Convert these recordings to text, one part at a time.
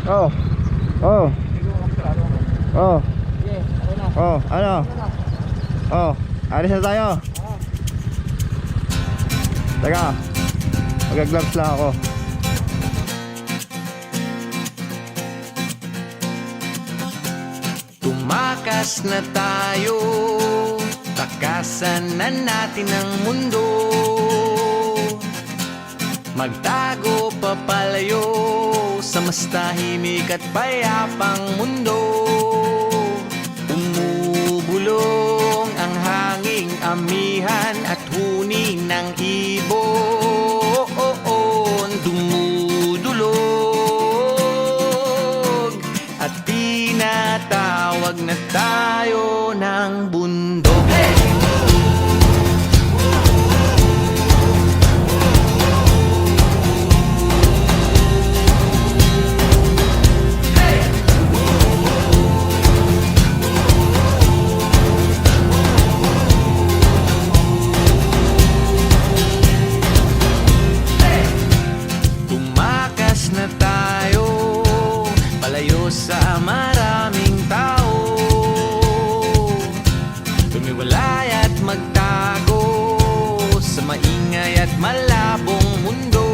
Oh. Oh. Oh. Sige, okay na. Oh, ano? Oh, alis na tayo. Teka. Mag-gloves lang ako. Tumakas na tayo, takasan na natin ang mundo. Magtago papalayo sa mas tahimik at payapang mundo. Umubulong ang hanging amihan at huni ng ibon. Dumudulog at tinatawag na tayo ng bundok. Tumakas na tayo, palayo sa maraming tao. Tumiwalay at magtago sa maingay at malabong mundo.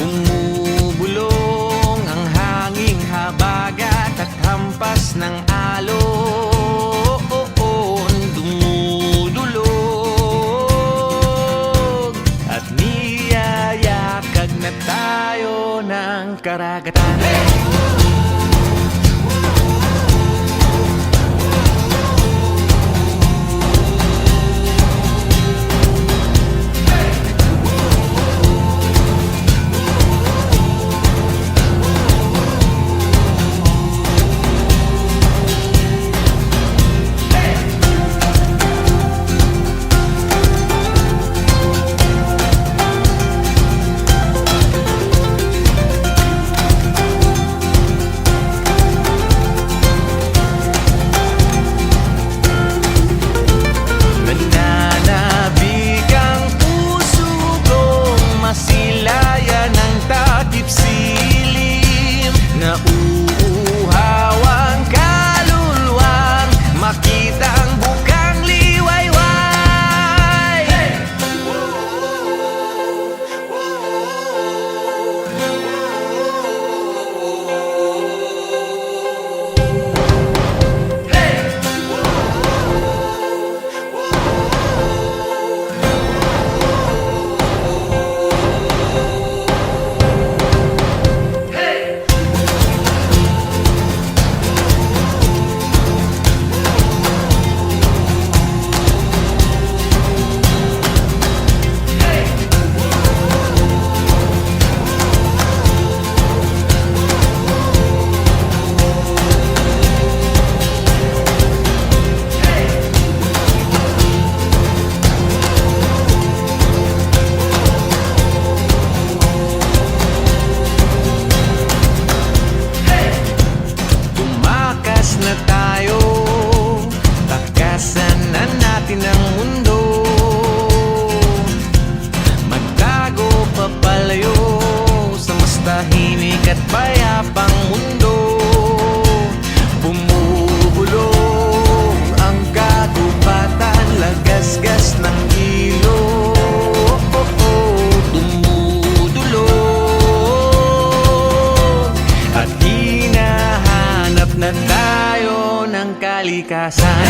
Bumubulong ang hanging habagat at hampas ng alon. Dumudulog at niyayakag na tayo ng karagatan. Nananabik ang puso kong masilayan ng takip silim. Nauuhaw ang kaluluwang makita ang bukang liwayway. Tumakas na tayo, takasan na natin ang mundo. Magtago papalayo sa mas tahimik at payapang mundo. Bumubulong ang kagubatan, lagasgas ng ilog. Dumudulog at hinahanap na tayo ng kalikasan.